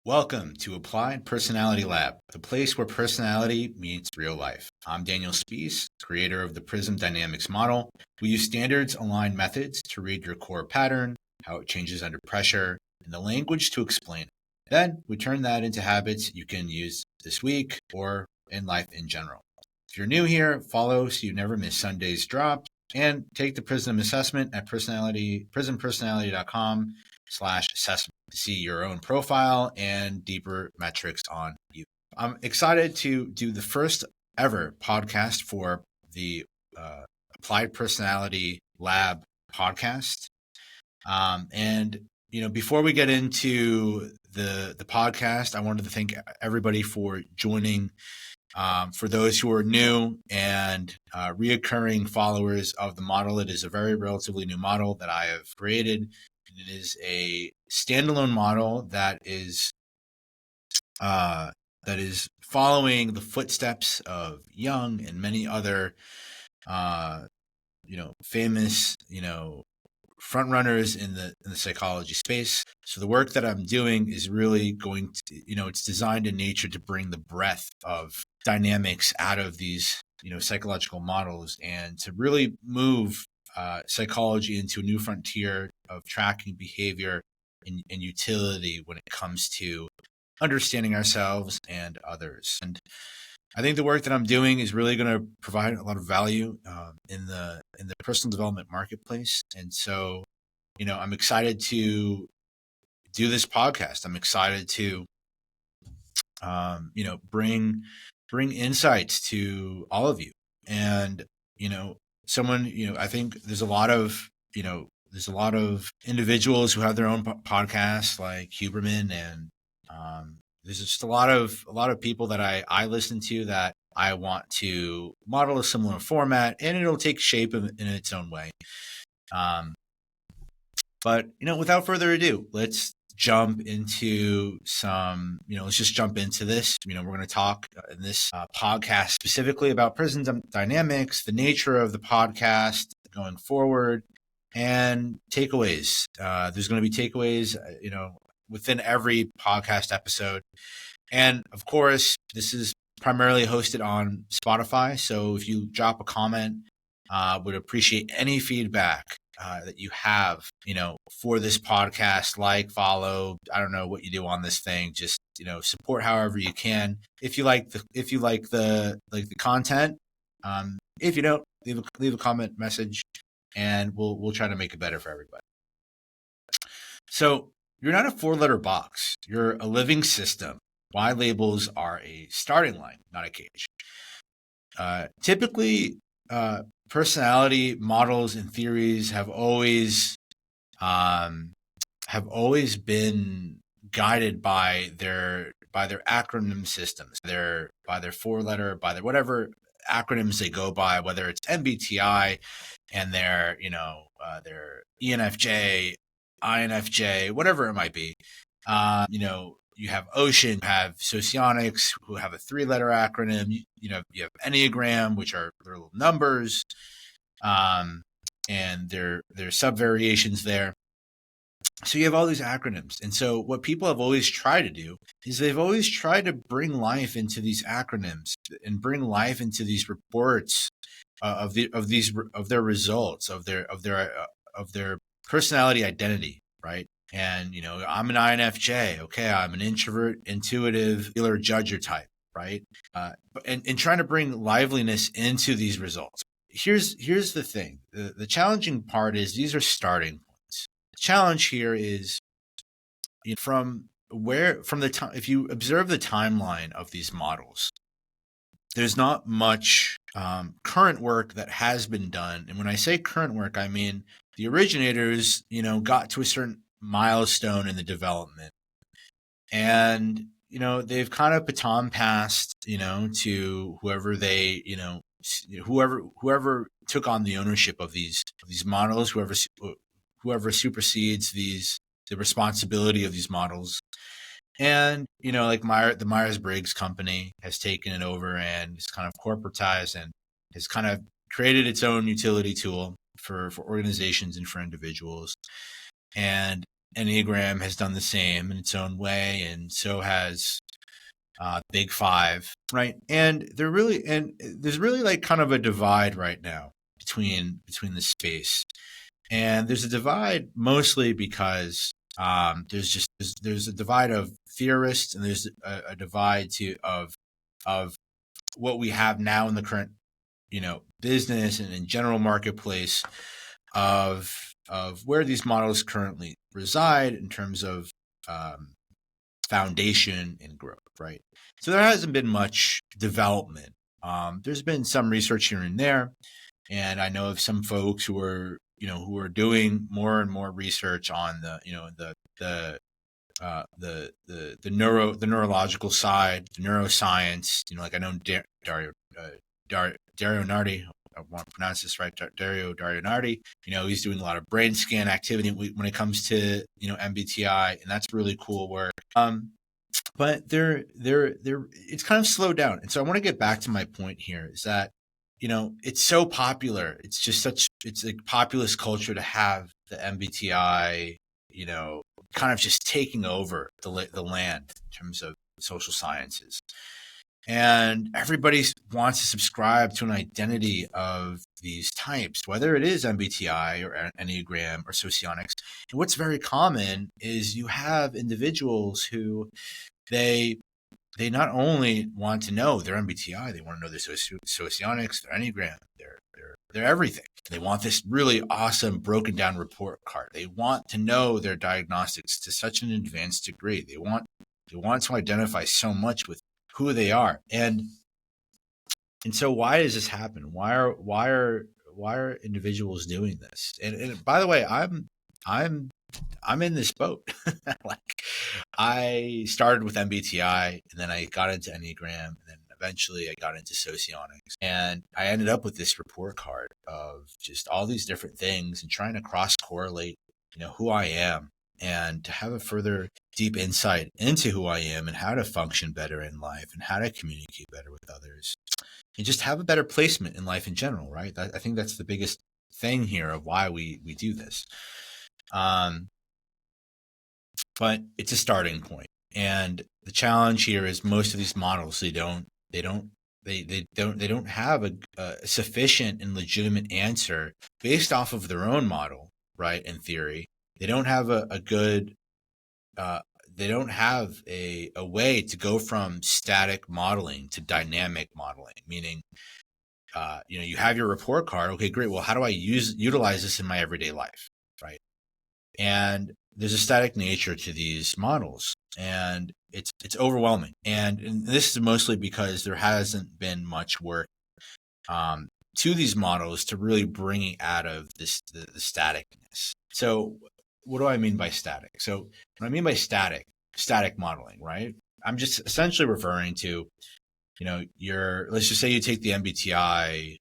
Welcome to Applied Personality Lab, the place where personality meets real life. I'm Daniel Speiss, creator of the Prism Dynamics Model. We use standards-aligned methods to read your core pattern, how it changes under pressure, and the language to explain it. Then we turn that into habits you can use this week or in life in general. If you're new here, follow so you never miss Sunday's drops, and take the Prism assessment at prismpersonality.com/assessment to see your own profile and deeper metrics on you. I'm excited to do the first ever podcast for the Applied Personality Lab podcast. Before we get into the podcast, I wanted to thank everybody for joining. For those who are new and reoccurring followers of the model, it is a very relatively new model that I have created. It is a standalone model that is following the footsteps of Jung and many other famous front runners in the psychology space. So the work that I'm doing is really going to, it's designed in nature to bring the breadth of dynamics out of these, psychological models and to really move psychology into a new frontier of tracking behavior and utility when it comes to understanding ourselves and others. And I think the work that I'm doing is really going to provide a lot of value in the personal development marketplace. And so, I'm excited to do this podcast. I'm excited to, bring insights to all of you. And, I think there's a lot of individuals who have their own podcasts like Huberman, and there's just a lot of people that I listen to that I want to model a similar format, and it'll take shape in its own way. But without further ado, let's jump into let's just jump into this. We're going to talk in this podcast specifically about Prism Dynamics, the nature of the podcast going forward, and takeaways. There's going to be takeaways, within every podcast episode. And of course, this is primarily hosted on Spotify. So if you drop a comment, would appreciate any feedback that you have, for this podcast, like, follow, I don't know what you do on this thing, just, support however you can. If you like the content, if you don't, leave a comment message and we'll try to make it better for everybody. So you're not a 4-letter box. You're a living system. Why labels are a starting line, not a cage. Typically, personality models and theories have always been guided by their acronym systems, by their 4-letter, by their whatever acronyms they go by, whether it's MBTI and their ENFJ, INFJ, whatever it might be. You have Ocean, you have Socionics, who have a 3-letter acronym. You have Enneagram, which are their little numbers, and their sub-variations there. So you have all these acronyms. And so what people have always tried to do is they've always tried to bring life into these acronyms and bring life into these reports of their results, of their personality identity, right? And, I'm an INFJ. Okay. I'm an introvert, intuitive, healer, judger type, right? And trying to bring liveliness into these results. Here's the thing. The challenging part is these are starting points. The challenge here is from the time, if you observe the timeline of these models, there's not much current work that has been done. And when I say current work, I mean the originators, got to a certain milestone in the development, and they've kind of baton passed to whoever they whoever took on the ownership of these models, whoever supersedes the responsibility of these models. And like the Myers-Briggs company has taken it over and is kind of corporatized and has kind of created its own utility tool for organizations and for individuals. And Enneagram has done the same in its own way, and so has Big Five, right? And there's really like kind of a divide right now between the space, and there's a divide mostly because there's a divide of theorists, and there's a divide of what we have now in the current business and in general marketplace of where these models currently reside in terms of foundation and growth, right? So there hasn't been much development. There's been some research here and there, and I know of some folks who are doing more and more research on the neurological side, the neuroscience. Like I know Dario Nardi. I want to pronounce this right, Dario Nardi. He's doing a lot of brain scan activity when it comes to MBTI, and that's really cool work. But it's kind of slowed down, and so I want to get back to my point here: is that it's so popular. It's like populist culture to have the MBTI, kind of just taking over the land in terms of social sciences. And everybody wants to subscribe to an identity of these types, whether it is MBTI or Enneagram or socionics. And what's very common is you have individuals who they not only want to know their MBTI, they want to know their socionics, their Enneagram, their everything. They want this really awesome broken down report card. They want to know their diagnostics to such an advanced degree. They want to identify so much with who they are. And so why does this happen? Why are individuals doing this? And by the way, I'm in this boat. Like I started with MBTI, and then I got into Enneagram, and then eventually I got into socionics, and I ended up with this report card of just all these different things and trying to cross correlate, who I am, and to have a further deep insight into who I am and how to function better in life and how to communicate better with others and just have a better placement in life in general, right? I think that's the biggest thing here of why we do this. But it's a starting point. And the challenge here is most of these models, they don't have a sufficient and legitimate answer based off of their own model, right? In theory, they don't have a good, they don't have a way to go from static modeling to dynamic modeling, meaning, you have your report card. Okay, great. Well, how do I utilize this in my everyday life, right? And there's a static nature to these models, and it's overwhelming. And this is mostly because there hasn't been much work to these models to really bring it out of the staticness. So what do I mean by static? So what I mean by static modeling, right? I'm just essentially referring to, let's just say you take the MBTI.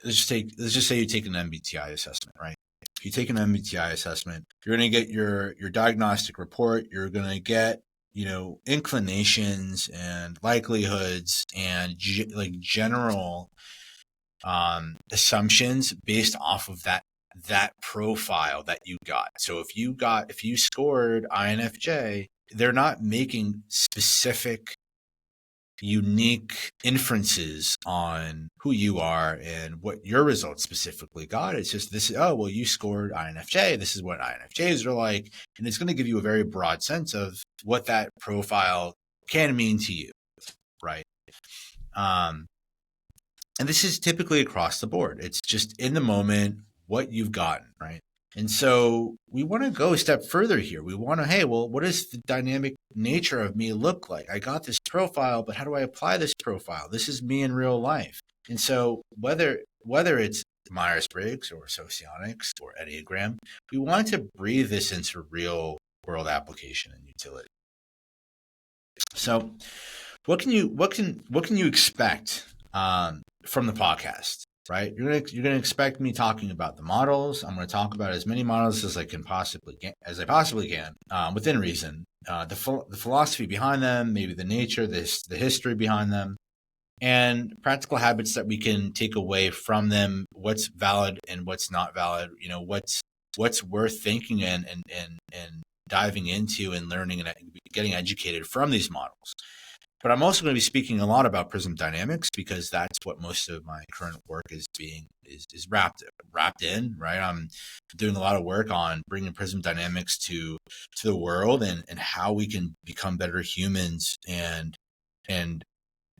Let's just say you take an MBTI assessment, right? If you take an MBTI assessment, you're going to get your diagnostic report. You're going to get, inclinations and likelihoods and general assumptions based off of that profile that you got. So if you scored INFJ, they're not making specific, unique inferences on who you are and what your results specifically got. It's just this, you scored INFJ. This is what INFJs are like. And it's going to give you a very broad sense of what that profile can mean to you, right? And this is typically across the board. It's just in the moment what you've gotten, right? And so we want to go a step further here. We want to, hey, well, what does the dynamic nature of me look like? I got this profile, but how do I apply this profile? This is me in real life. And so whether it's Myers-Briggs or socionics or Enneagram, we want to breathe this into real world application and utility. So what can you expect from the podcast? Right, you're gonna expect me talking about the models. I'm going to talk about as many models as I possibly can, within reason. The philosophy behind them, maybe the nature, the history behind them, and practical habits that we can take away from them. What's valid and what's not valid. what's worth thinking and diving into and learning and getting educated from these models. But I'm also going to be speaking a lot about Prism Dynamics because that's what most of my current work is wrapped in, right? I'm doing a lot of work on bringing Prism Dynamics to the world and how we can become better humans and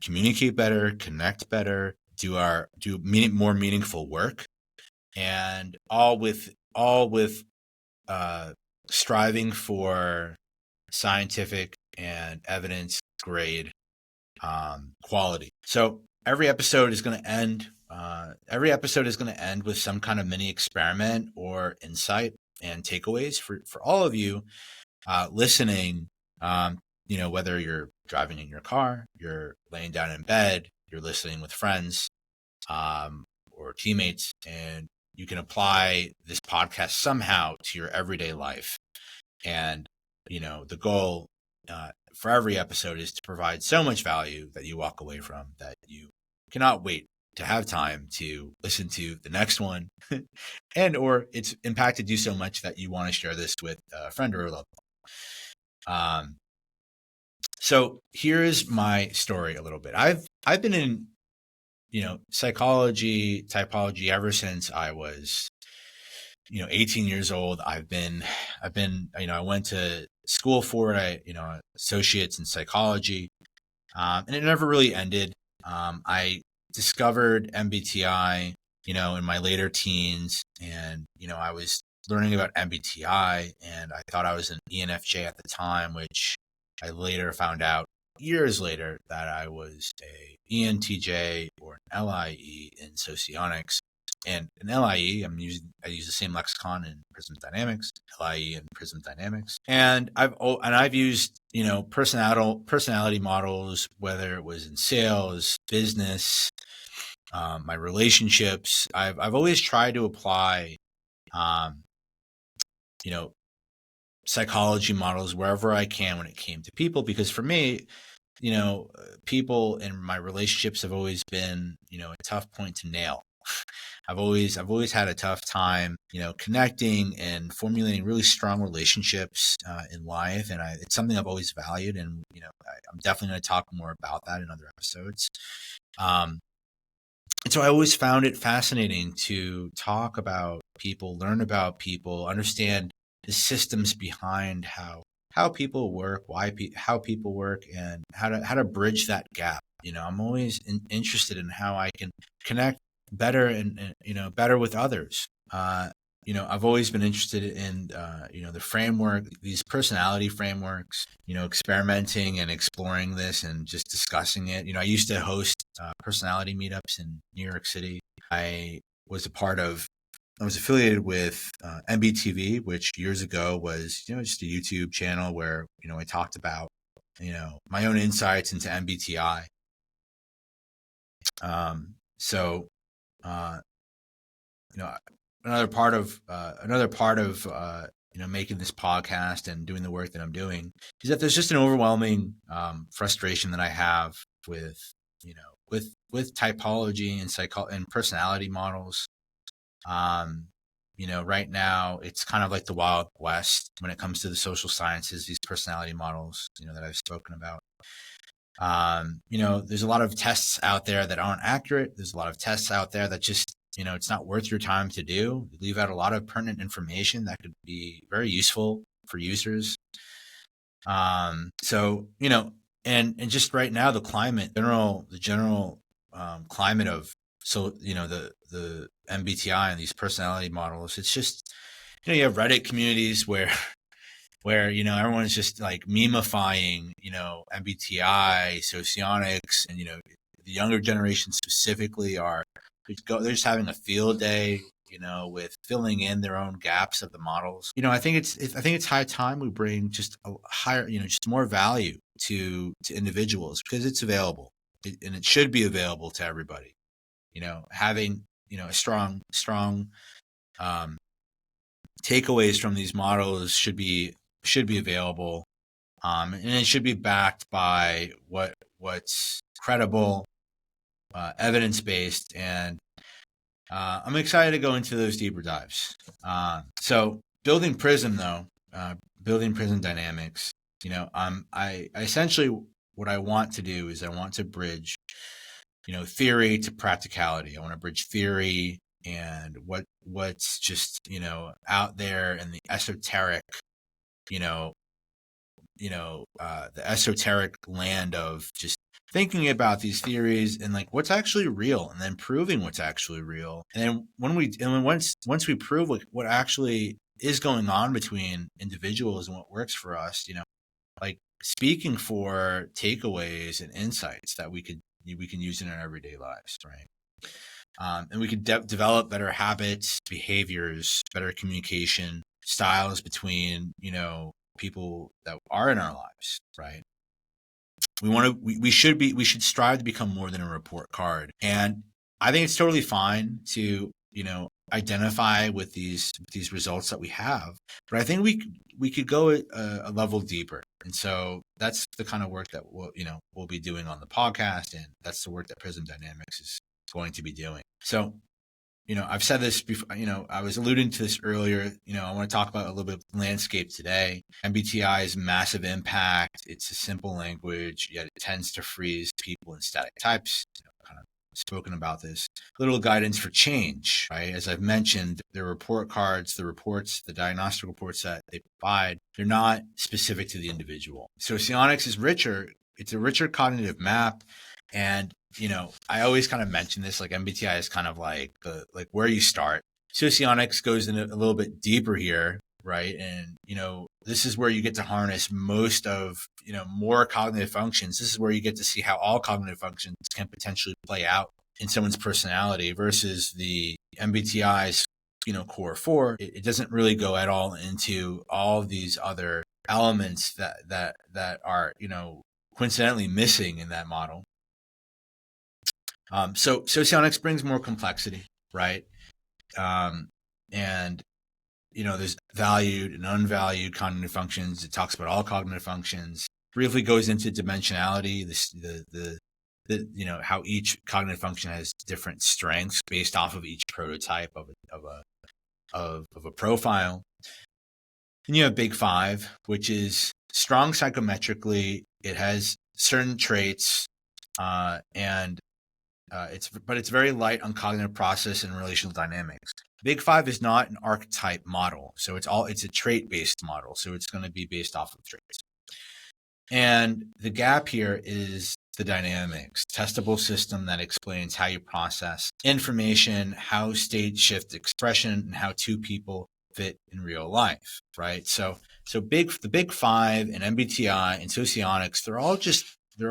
communicate better, connect better, do more meaningful work, and all with striving for scientific and evidence grade quality. So every episode is going to end with some kind of mini experiment or insight and takeaways for all of you listening. Whether you're driving in your car, you're laying down in bed, you're listening with friends or teammates, and you can apply this podcast somehow to your everyday life. And the goal for every episode is to provide so much value that you walk away from that you cannot wait to have time to listen to the next one and or it's impacted you so much that you want to share this with a friend or a loved one. So here's my story a little bit. I've been in psychology, typology ever since I was 18 years old. I went to school for it. Associates in psychology, and it never really ended. I discovered MBTI, in my later teens, and I was learning about MBTI, and I thought I was an ENFJ at the time, which I later found out years later that I was a ENTJ or an LIE in socionics. And an LIE, I use the same lexicon in Prism Dynamics, LIE and Prism Dynamics. And I've used, personality models, whether it was in sales, business, my relationships. I've always tried to apply, psychology models wherever I can when it came to people, because for me, people in my relationships have always been, a tough point to nail. I've always had a tough time, connecting and formulating really strong relationships in life, and it's something I've always valued. And I'm definitely going to talk more about that in other episodes. And so I always found it fascinating to talk about people, learn about people, understand the systems behind how people work, how people work, and how to bridge that gap. I'm always interested in how I can connect better and better with others. I've always been interested in the framework, these personality frameworks, experimenting and exploring this and just discussing it. I used to host personality meetups in New York City. I was affiliated with MBTV, which years ago was just a YouTube channel where I talked about my own insights into MBTI. Another part of making this podcast and doing the work that I'm doing is that there's just an overwhelming frustration that I have with typology and personality models. Right now it's kind of like the Wild West when it comes to the social sciences, these personality models, that I've spoken about. There's a lot of tests out there that aren't accurate. There's a lot of tests out there that just, it's not worth your time to do. You leave out a lot of pertinent information that could be very useful for users. And just right now, the general climate of, the MBTI and these personality models, it's just, you have Reddit communities where everyone's just like memifying, MBTI, socionics, and, the younger generation specifically they're just having a field day, with filling in their own gaps of the models. I think it's high time we bring just a higher, just more value to individuals because it's available and it should be available to everybody. Having, a strong, takeaways from these models should be available, and it should be backed by what's credible, evidence based, and I'm excited to go into those deeper dives. So building Prism though, building Prism Dynamics, I essentially what I want to do is I want to bridge, theory to practicality. I want to bridge theory and what's just, out there in the esoteric, the esoteric land of just thinking about these theories and like what's actually real, and then proving what's actually real. And then once we prove what actually is going on between individuals and what works for us, like speaking for takeaways and insights that we can use in our everyday lives, right? And we can develop better habits, behaviors, better communication styles between, people that are in our lives, right? We should strive to become more than a report card. And I think it's totally fine to, identify with these results that we have, but I think we could go a level deeper. And so that's the kind of work that we'll be doing on the podcast, and that's the work that Prism Dynamics is going to be doing. So, I've said this before, I was alluding to this earlier, I want to talk about a little bit of landscape today. MBTI's massive impact. It's a simple language, yet it tends to freeze people in static types. Kind of spoken about this. Little guidance for change, right? As I've mentioned, the report cards, the reports, the diagnostic reports that they provide, they're not specific to the individual. Socionics is richer. It's a richer cognitive map. And I always kind of mention this, like MBTI is kind of like where you start. Socionics goes in a little bit deeper here, right? And, this is where you get to harness most of, more cognitive functions. This is where you get to see how all cognitive functions can potentially play out in someone's personality versus the MBTI's, core 4. It doesn't really go at all into all of these other elements that are, coincidentally missing in that model. So socionics brings more complexity, right? And there's valued and unvalued cognitive functions. It talks about all cognitive functions. Briefly goes into dimensionality, how each cognitive function has different strengths based off of each prototype of a profile. And you have Big Five, which is strong psychometrically. It has certain traits, and it's very light on cognitive process and relational dynamics. Big Five is not an archetype model, so it's a trait-based model, so it's going to be based off of traits. And the gap here is the dynamics, testable system that explains how you process information, how states shift expression, and how two people fit in real life, right? So the Big Five and MBTI and socionics, they're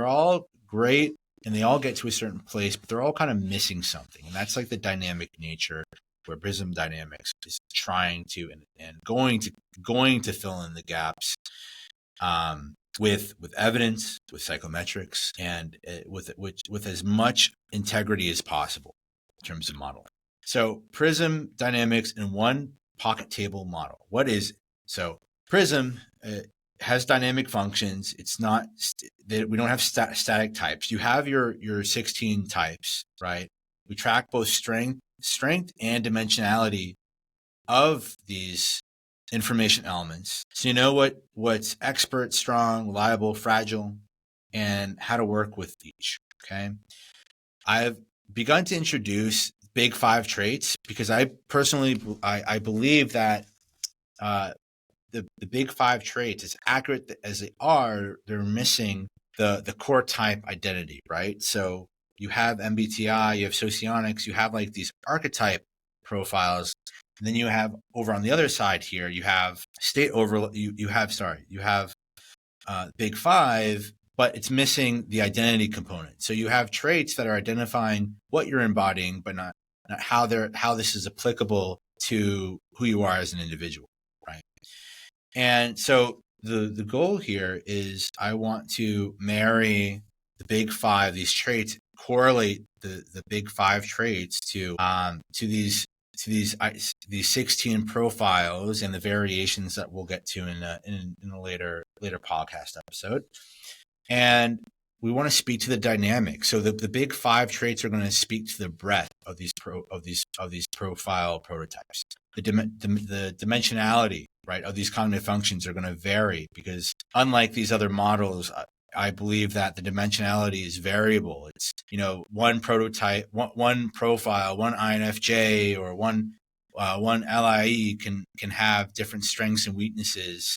all great. And they all get to a certain place, but they're all kind of missing something. And that's like the dynamic nature where Prism Dynamics is trying to and going to fill in the gaps with evidence, with psychometrics, and with as much integrity as possible in terms of modeling. So Prism Dynamics in one pocket table model. What is it? So Prism has dynamic functions. It's not that we don't have static types. You have your 16 types, right? We track both strength and dimensionality of these information elements. So you know what's expert, strong, reliable, fragile, and how to work with each. Okay. I've begun to introduce Big Five traits because I personally I believe that the Big Five traits, as accurate as they are, they're missing the core type identity, right? So you have MBTI, you have socionics, you have like these archetype profiles, and then you have over on the other side here, you have you have Big Five, but it's missing the identity component. So you have traits that are identifying what you're embodying, but not how this is applicable to who you are as an individual, right? And so the goal here is I want to marry the Big Five, these traits, correlate the Big Five traits to these 16 profiles and the variations that we'll get to in a later podcast episode. And we want to speak to the dynamic. So the big 5 traits are going to speak to the breadth of these profile prototypes. The dimensionality, right, of these cognitive functions are going to vary because unlike these other models, I believe that the dimensionality is variable. It's, one prototype, one profile, one INFJ or one LIE can have different strengths and weaknesses,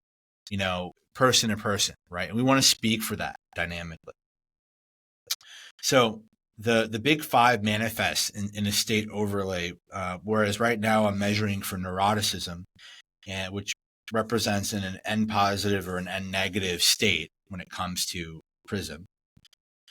person to person, right? And we want to speak for that dynamically. So the big 5 manifests in a state overlay, whereas right now I'm measuring for neuroticism, and which represents an N positive or an N negative state when it comes to PRISM.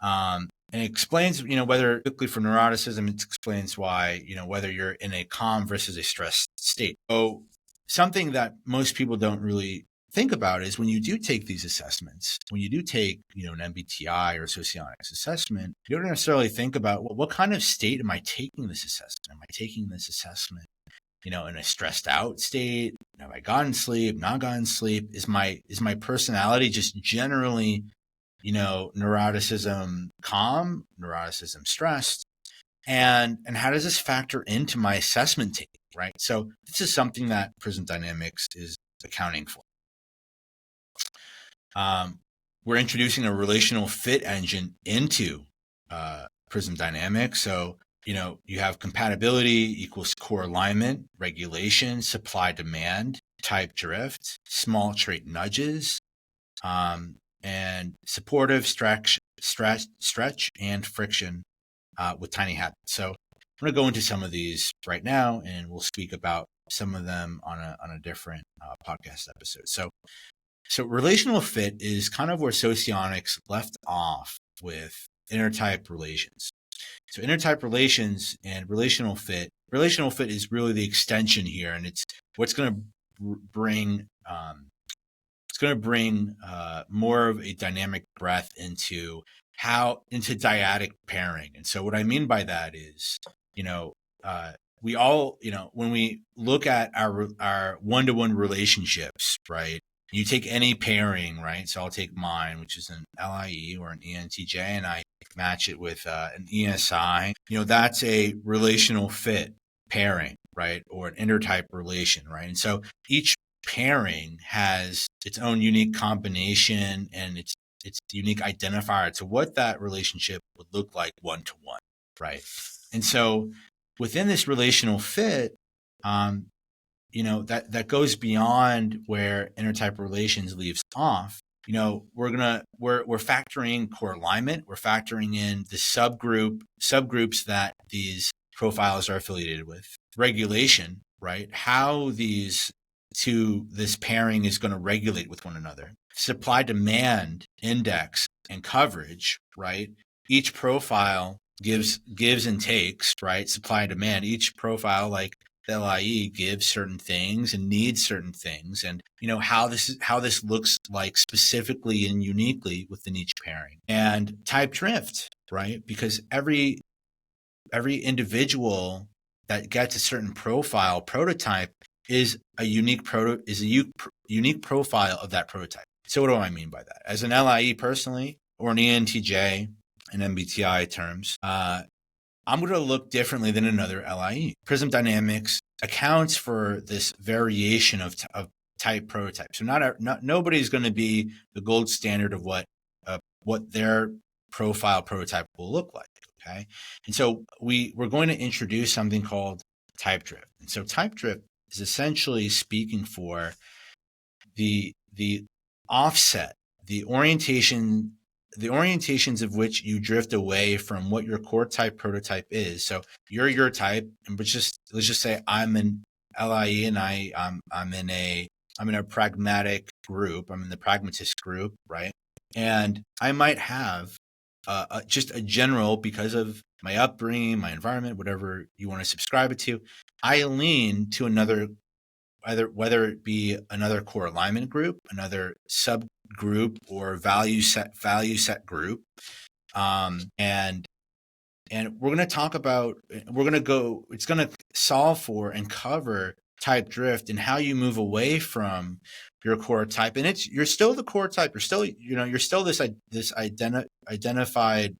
And it explains, whether quickly for neuroticism, it explains why, whether you're in a calm versus a stressed state. So something that most people don't really think about is when you do take these assessments, when you do take, an MBTI or socionics assessment, you don't necessarily think about, well, what kind of state am I taking this assessment? Am I taking this assessment, in a stressed out state? Have I gotten sleep, not gotten sleep? Is my personality just generally, neuroticism calm, neuroticism stressed? And how does this factor into my assessment taking, right? So this is something that Prism Dynamics is accounting for. We're introducing a relational fit engine into Prism Dynamics. So, you have compatibility equals core alignment, regulation, supply demand, type drift, small trait nudges, and supportive stretch, and friction with tiny habits. So I'm going to go into some of these right now, and we'll speak about some of them on a different podcast episode. So relational fit is kind of where socionics left off with intertype relations. So intertype relations and relational fit is really the extension here, and it's what's going to bring more of a dynamic breadth into dyadic pairing. And so what I mean by that is, we all, when we look at our one-to-one relationships, right? You take any pairing, right? So I'll take mine, which is an LIE or an ENTJ, and I match it with an ESI. That's a relational fit pairing, right? Or an intertype relation, right? And so each pairing has its own unique combination and its unique identifier to what that relationship would look like one-to-one, right? And so within this relational fit, that goes beyond where intertype relations leaves off. We're factoring core alignment. We're factoring in the subgroups that these profiles are affiliated with. Regulation, right? How this pairing is going to regulate with one another. Supply demand index and coverage, right? Each profile gives and takes, right? Supply and demand. Each profile, like the LIE, gives certain things and needs certain things, and how this looks like specifically and uniquely within each pairing. And type drift, right? Because every individual that gets a certain prototype is a unique profile of that prototype. So what do I mean by that? As an LIE personally, or an ENTJ in MBTI terms, I'm going to look differently than another LIE. Prism Dynamics accounts for this variation of type prototypes. So nobody's going to be the gold standard of what their profile prototype will look like. Okay, and so we're going to introduce something called type drift. And so type drift is essentially speaking for the offset, the orientations of which you drift away from what your core type prototype is. So you're your type, and let's just say I'm an LIE and I'm in a pragmatic group. I'm in the pragmatist group, right? And I might have just a general, because of my upbringing, my environment, whatever you want to subscribe it to, I lean to another, whether it be another core alignment group, another subgroup, or value set group. And we're going to talk about, it's going to solve for and cover type drift and how you move away from your core type. And you're still the core type. You're still, you're still this identified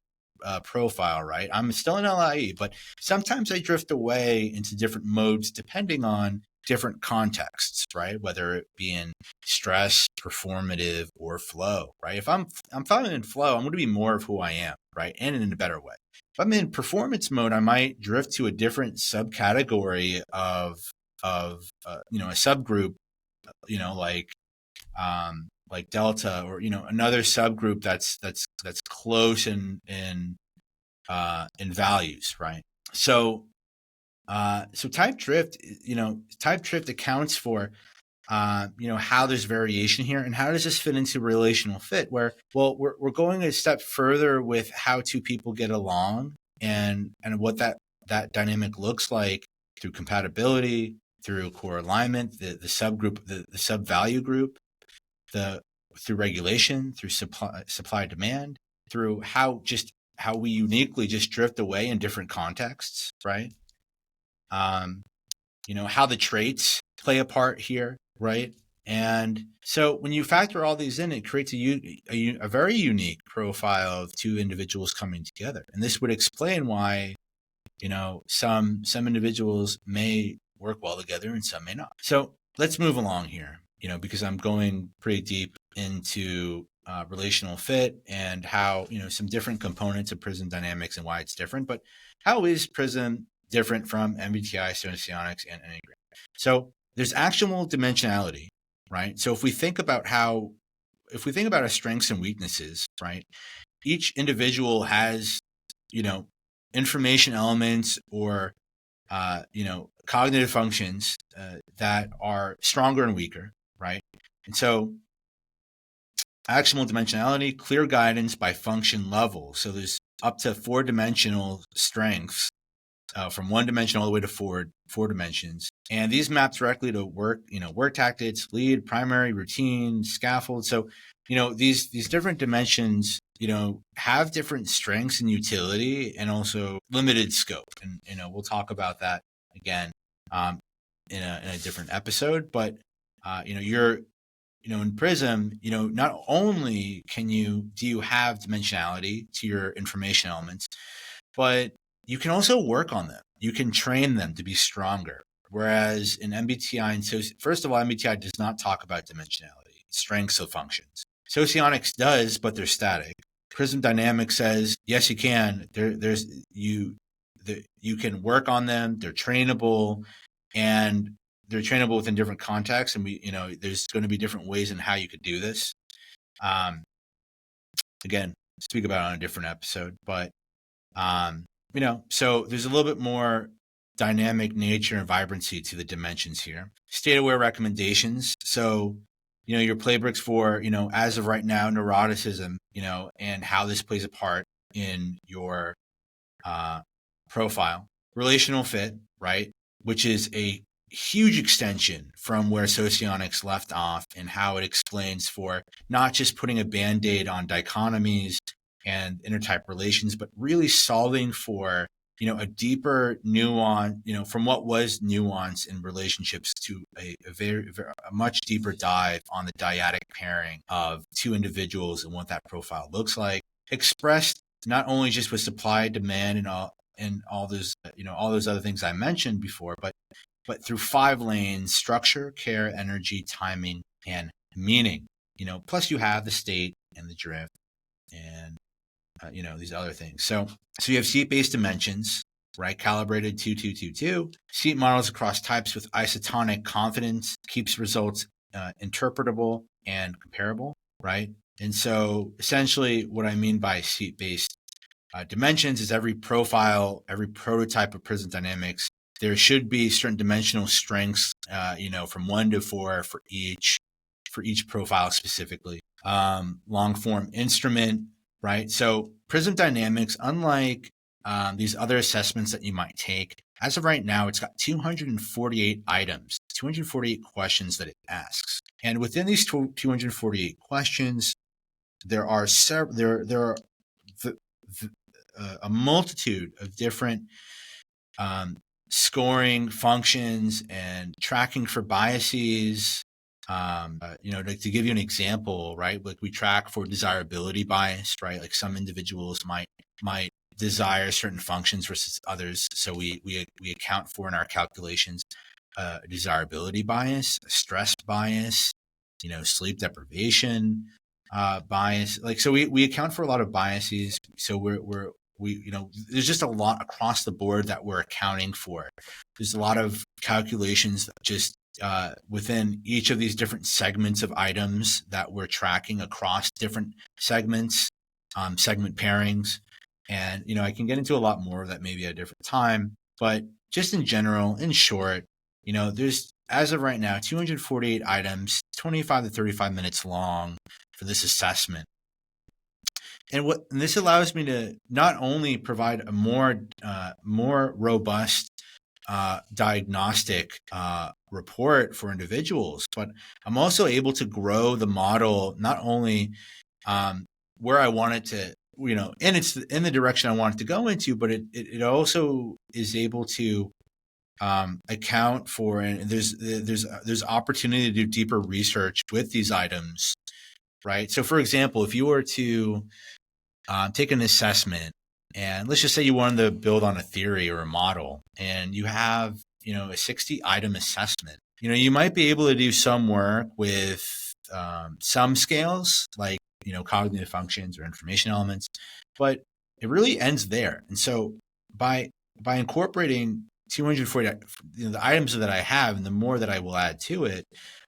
profile, right? I'm still an LIE, but sometimes I drift away into different modes depending on different contexts, right? Whether it be in stress, performative, or flow, right? If I'm in flow, I'm going to be more of who I am, right? And in a better way. If I'm in performance mode, I might drift to a different subcategory of a subgroup, like Delta, or another subgroup that's close in values, right? So type drift accounts for how there's variation here, and how does this fit into relational fit, where, well, we're going a step further with how two people get along and what that dynamic looks like through compatibility, through core alignment, the subgroup, the sub value group, through regulation, through supply demand, through how we uniquely just drift away in different contexts, right? How the traits play a part here, right? And so when you factor all these in, it creates a very unique profile of two individuals coming together. And this would explain why, some individuals may work well together and some may not. So let's move along here, because I'm going pretty deep into relational fit and how, some different components of Prism Dynamics and why it's different. But how is Prism different from MBTI, Socionics, and Enneagram? So there's actionable dimensionality, right? So if we think about our strengths and weaknesses, right? Each individual has, information elements or, cognitive functions that are stronger and weaker, right? And so actionable dimensionality, clear guidance by function level. So there's up to 4-dimensional strengths, from 1 dimension all the way to four dimensions. And these map directly to work tactics, lead, primary, routine, scaffold. So, these different dimensions, have different strengths and utility, and also limited scope. And, we'll talk about that again in a different episode. But, in Prism, not only do you have dimensionality to your information elements, but you can also work on them. You can train them to be stronger. Whereas in MBTI, first of all, MBTI does not talk about dimensionality, strengths of functions. Socionics does, but they're static. Prism Dynamics says, yes, you can. You can work on them. They're trainable, and they're trainable within different contexts. And there's going to be different ways in how you could do this. Again, speak about it on a different episode, but so there's a little bit more dynamic nature and vibrancy to the dimensions here. State-aware recommendations. So, your playbooks for, as of right now, neuroticism, and how this plays a part in your profile. Relational fit, right? Which is a huge extension from where Socionics left off, and how it explains for not just putting a Band-Aid on dichotomies and intertype relations, but really solving for, a deeper nuance, from what was nuance in relationships to a much deeper dive on the dyadic pairing of two individuals and what that profile looks like, expressed not only just with supply, demand, and all those, all those other things I mentioned before, but through 5 lanes: structure, care, energy, timing, and meaning. Plus you have the state and the drift and these other things. So you have seat-based dimensions, right? Calibrated 2-2-2-2. Seat models across types with isotonic confidence, keeps results interpretable and comparable, right? And so essentially what I mean by seat-based dimensions is every profile, every prototype of Prism Dynamics, there should be certain dimensional strengths, from 1 to 4 for each profile specifically. Long form instrument, right? So Prism Dynamics, unlike these other assessments that you might take, as of right now, it's got 248 items, 248 questions that it asks. And within these 248 questions, there are a multitude of different scoring functions and tracking for biases. Like to give you an example, right? Like we track for desirability bias, right? Like some individuals might desire certain functions versus others. So we account for in our calculations desirability bias, stress bias, sleep deprivation bias. Like so we account for a lot of biases. So there's just a lot across the board that we're accounting for. There's a lot of calculations that just within each of these different segments of items that we're tracking across different segments, segment pairings. And, I can get into a lot more of that maybe at a different time, but just in general, in short, there's, as of right now, 248 items, 25 to 35 minutes long for this assessment. And this allows me to not only provide a more robust diagnostic report for individuals, but I'm also able to grow the model not only where I want it to, and it's in the direction I want it to go into, but it also is able to account for, and there's opportunity to do deeper research with these items, right? So, for example, if you were to take an assessment, and let's just say you wanted to build on a theory or a model, and you have, a 60 item assessment, you might be able to do some work with some scales like, cognitive functions or information elements, but it really ends there. And so by incorporating 240, the items that I have and the more that I will add to it,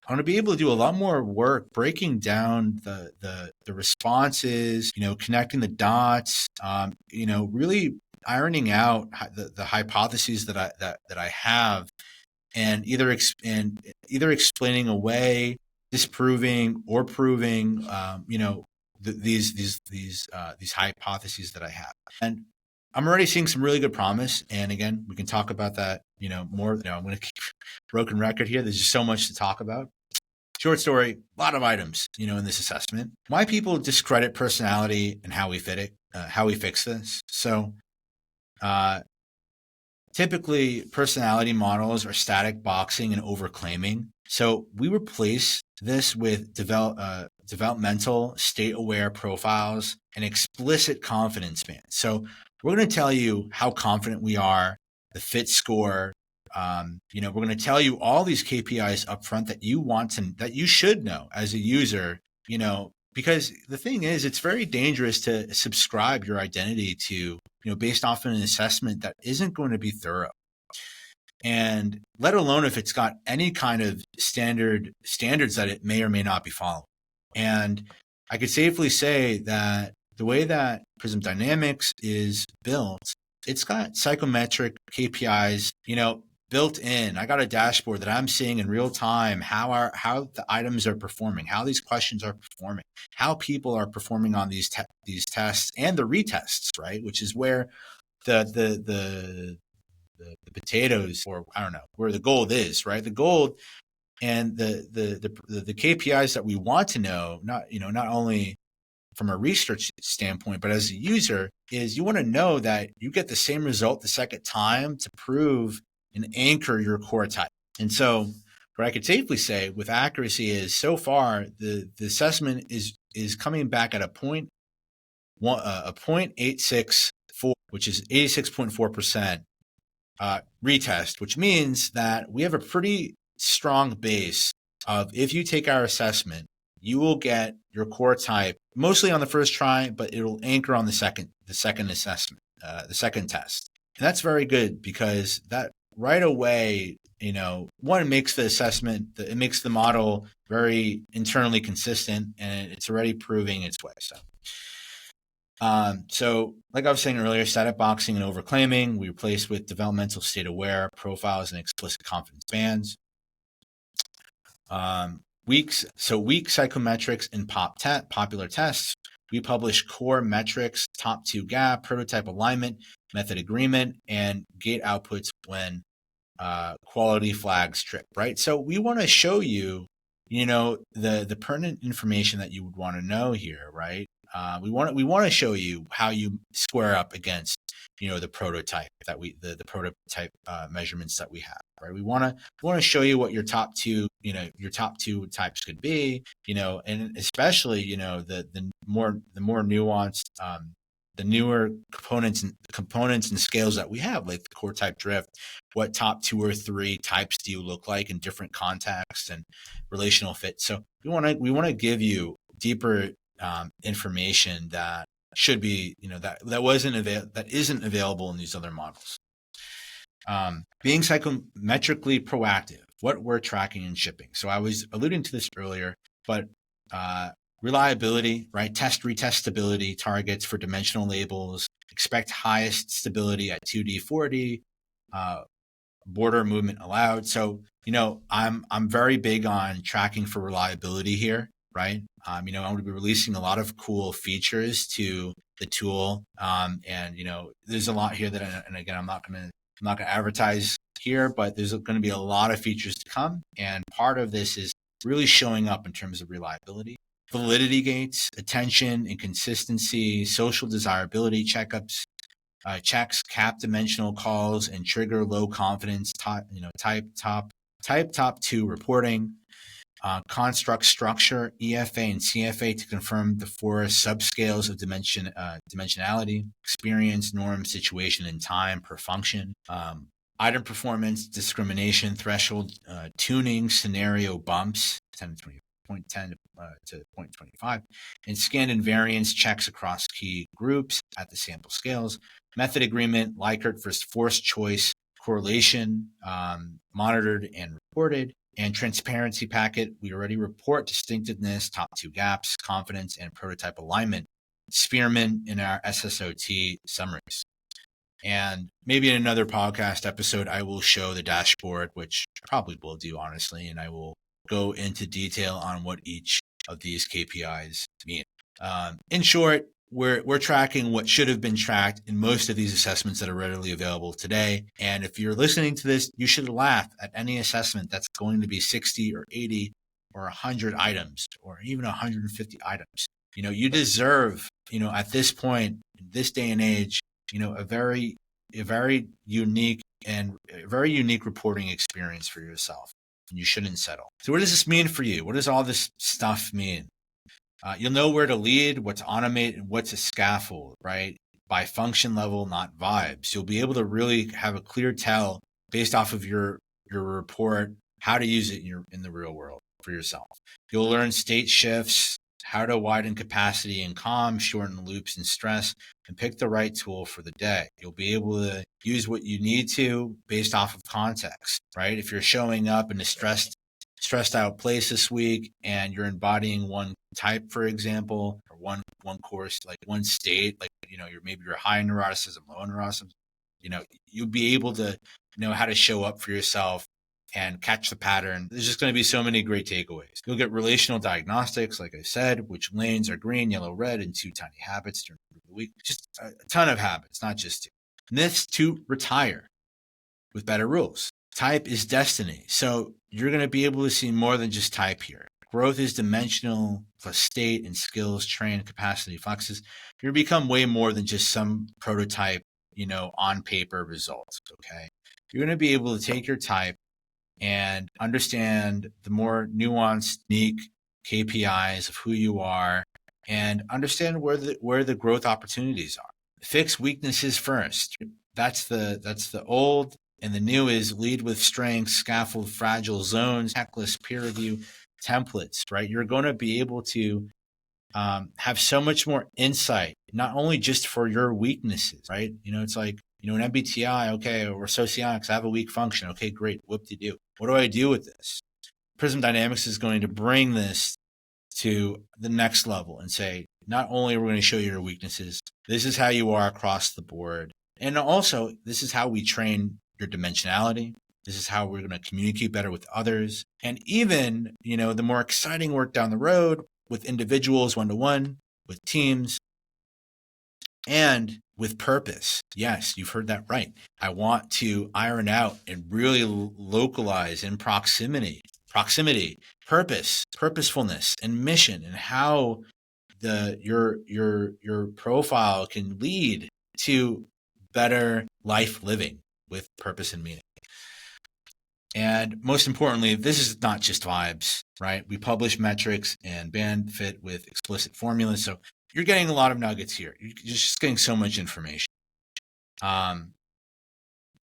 I'm going to be able to do a lot more work breaking down the responses, connecting the dots, really ironing out the hypotheses that I have, and either explaining away, disproving, or proving, these hypotheses that I have. And I'm already seeing some really good promise. And again, we can talk about that, more. I'm going to keep broken record here. There's just so much to talk about. Short story, a lot of items, in this assessment. Why people discredit personality and how we fix this. So, typically, personality models are static boxing and overclaiming. So we replace this with developmental state-aware profiles and explicit confidence bands. So we're going to tell you how confident we are, the fit score. We're going to tell you all these KPIs up front that you should know as a user, because the thing is, it's very dangerous to subscribe your identity to, based off an assessment that isn't going to be thorough. And let alone if it's got any kind of standards that it may or may not be following. And I could safely say that the way that Prism Dynamics is built, it's got psychometric KPIs, built in. I got a dashboard that I'm seeing in real time how the items are performing, how these questions are performing, how people are performing on these tests and the retests, right? Which is where the potatoes, or I don't know, where the gold is, right? The gold and the KPIs that we want to know, not only from a research standpoint, but as a user, is you want to know that you get the same result the second time to prove and anchor your core type. And so what I could safely say with accuracy is, so far the assessment is coming back at a 0.864, which is 86.4% retest, which means that we have a pretty strong base of, if you take our assessment, you will get your core type mostly on the first try, but it'll anchor on the second assessment, the second test. And that's very good, because that right away, one, makes the assessment, it makes the model very internally consistent, and it's already proving its way. So like I was saying earlier, static boxing and overclaiming, we replace with developmental state aware profiles and explicit confidence bands. Weak psychometrics in popular tests. We publish core metrics, top 2 gap, prototype alignment, method agreement, and gate outputs when quality flags trip, right? So we want to show you, the pertinent information that you would want to know here, right? We want to show you how you square up against, the prototype the prototype measurements that we have, right? We want to show you what your top two types could be, and especially, the more nuanced, the newer components and scales that we have, like the core type drift. What top 2 or 3 types do you look like in different contexts and relational fit? So we want to give you deeper information that should be, that isn't available in these other models. Being psychometrically proactive, what we're tracking and shipping. So I was alluding to this earlier, but reliability, right? Test retest stability targets for dimensional labels. Expect highest stability at 2D, 4D. Border movement allowed. So, I'm very big on tracking for reliability here, right? I'm going to be releasing a lot of cool features to the tool. And, there's a lot here and again, I'm not going to advertise here, but there's going to be a lot of features to come. And part of this is really showing up in terms of reliability. Validity gates, attention and consistency, social desirability checkups, checks cap dimensional calls and trigger low confidence type top 2 reporting, construct structure, EFA and CFA to confirm the 4 subscales of dimensionality, experience, norm, situation, and time per function, item performance, discrimination, threshold, tuning, scenario bumps, 10 to 20. 0.10 to 0.25, and scan invariance checks across key groups at the sample scales. Method agreement, Likert for forced choice, correlation, monitored and reported, and transparency packet. We already report distinctiveness, top 2 gaps, confidence, and prototype alignment. Spearman in our SSOT summaries. And maybe in another podcast episode, I will show the dashboard, which I probably will do, honestly, and I will go into detail on what each of these KPIs mean. In short, we're tracking what should have been tracked in most of these assessments that are readily available today. And if you're listening to this, you should laugh at any assessment that's going to be 60 or 80 or 100 items or even 150 items. You deserve, at this point, in this day and age, a very unique reporting experience for yourself. And you shouldn't settle. So what does this mean for you? What does all this stuff mean? You'll know where to lead, what to automate, and what to scaffold, right? By function level, not vibes. You'll be able to really have a clear tell based off of your report, how to use it in the real world for yourself. You'll learn state shifts, how to widen capacity and calm, shorten loops and stress, and pick the right tool for the day. You'll be able to use what you need to based off of context, right? If you're showing up in a stressed out place this week and you're embodying one type, for example, or one course, like one state, like, you're high neuroticism, low neuroticism, you'll be able to know how to show up for yourself and catch the pattern. There's just going to be so many great takeaways. You'll get relational diagnostics, like I said, which lanes are green, yellow, red, and 2 tiny habits during the week. Just a ton of habits, not just 2. Myths to retire with better rules. Type is destiny. So you're going to be able to see more than just type here. Growth is dimensional plus state and skills, train, capacity, fluxes. You're going to become way more than just some prototype, on paper results, okay? You're going to be able to take your type and understand the more nuanced, unique KPIs of who you are and understand where the growth opportunities are. Fix weaknesses first. That's the old, and the new is lead with strengths, scaffold fragile zones, checklist, peer review, templates, right? You're going to be able to have so much more insight, not only just for your weaknesses, right? It's like, an MBTI, okay, or socionics, I have a weak function. Okay, great. Whoop-de-doo. What do I do with this? Prism Dynamics is going to bring this to the next level and say, not only are we going to show you your weaknesses, this is how you are across the board. And also, this is how we train your dimensionality. This is how we're going to communicate better with others. And even, the more exciting work down the road with individuals, one-to-one, with teams, and with purpose. Yes, you've heard that right. I want to iron out and really localize in proximity, purpose, purposefulness, and mission, and how your profile can lead to better life living with purpose and meaning. And most importantly, this is not just vibes, right? We publish metrics and band fit with explicit formulas. So you're getting a lot of nuggets here. You're just getting so much information.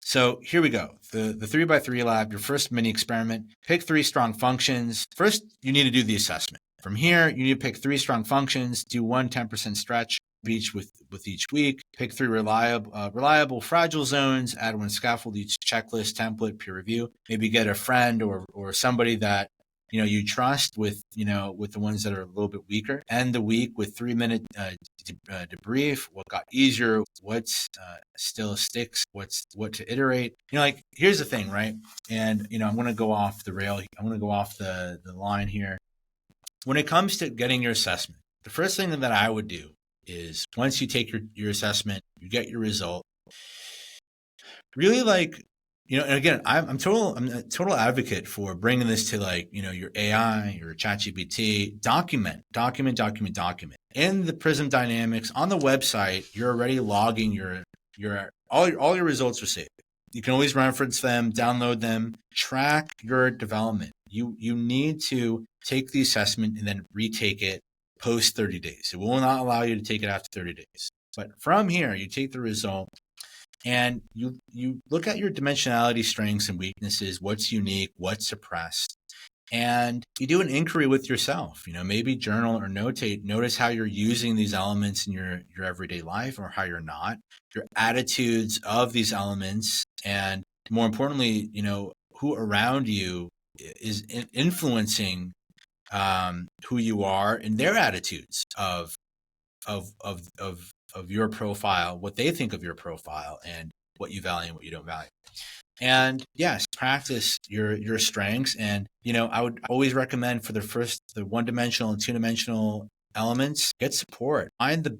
So here we go. The 3x3 lab, your first mini experiment. Pick 3 strong functions. First, you need to do the assessment. From here, you need to pick 3 strong functions, do 1 10% stretch each with each week. Pick 3 reliable fragile zones, add 1 scaffold each checklist, template, peer review. Maybe get a friend or somebody that you trust with the ones that are a little bit weaker. End the week with 3-minute debrief. What got easier? What's still sticks? What to iterate? Here's the thing, right? And I'm going to go off the rail. I'm going to go off the line here. When it comes to getting your assessment, the first thing that I would do is once you take your assessment, you get your result. Really, and again, I'm a total advocate for bringing this to your AI, your ChatGPT. Document. In the Prism Dynamics on the website, you're already logging all your results are saved. You can always reference them, download them, track your development. You need to take the assessment and then retake it post 30 days. It will not allow you to take it after 30 days. But from here, you take the result and you look at your dimensionality strengths and weaknesses, what's unique, what's suppressed, and you do an inquiry with yourself. Maybe journal or notate. Notice how you're using these elements in your everyday life or how you're not, your attitudes of these elements, and more importantly, who around you is influencing who you are and their attitudes of your profile, what they think of your profile, and what you value and what you don't value. And yes, practice your strengths. And I would always recommend for the one-dimensional and two-dimensional elements, get support. Find the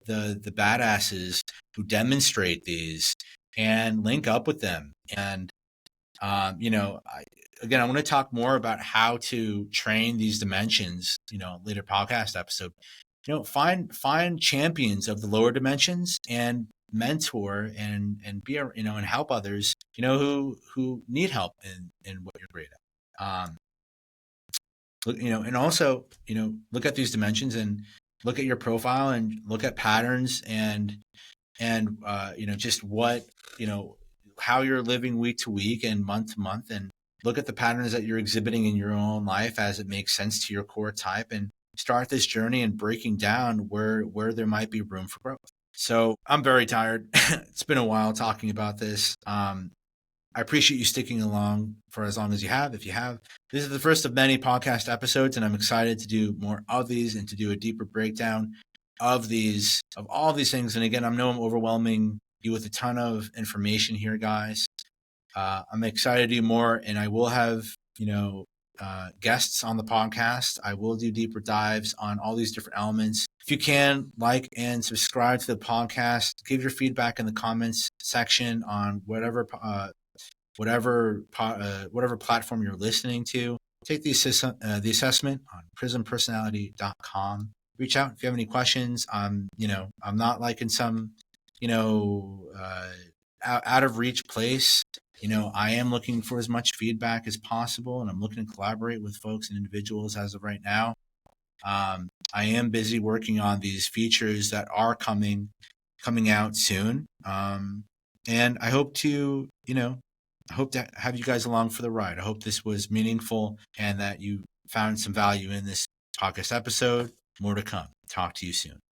badasses who demonstrate these and link up with them. And I want to talk more about how to train these dimensions, later podcast episode. Find champions of the lower dimensions and mentor and be and help others, who need help in what you're great at. And also, look at these dimensions and look at your profile and look at patterns and just what, how you're living week to week and month to month, and look at the patterns that you're exhibiting in your own life as it makes sense to your core type, and start this journey and breaking down where there might be room for growth. So I'm very tired. It's been a while talking about this. I appreciate you sticking along for as long as you have. If you have, this is the first of many podcast episodes, and I'm excited to do more of these and to do a deeper breakdown of all these things. And again, I know I'm overwhelming you with a ton of information here, guys. I'm excited to do more, and I will have, guests on the podcast. I will do deeper dives on all these different elements. If you can, like and subscribe to the podcast, give your feedback in the comments section on whatever platform you're listening to. Take the assessment on prismpersonality.com. Reach out if you have any questions. I'm not in some, out of reach place. I am looking for as much feedback as possible, and I'm looking to collaborate with folks and individuals as of right now. I am busy working on these features that are coming out soon. And I hope to have you guys along for the ride. I hope this was meaningful and that you found some value in this podcast episode. More to come. Talk to you soon.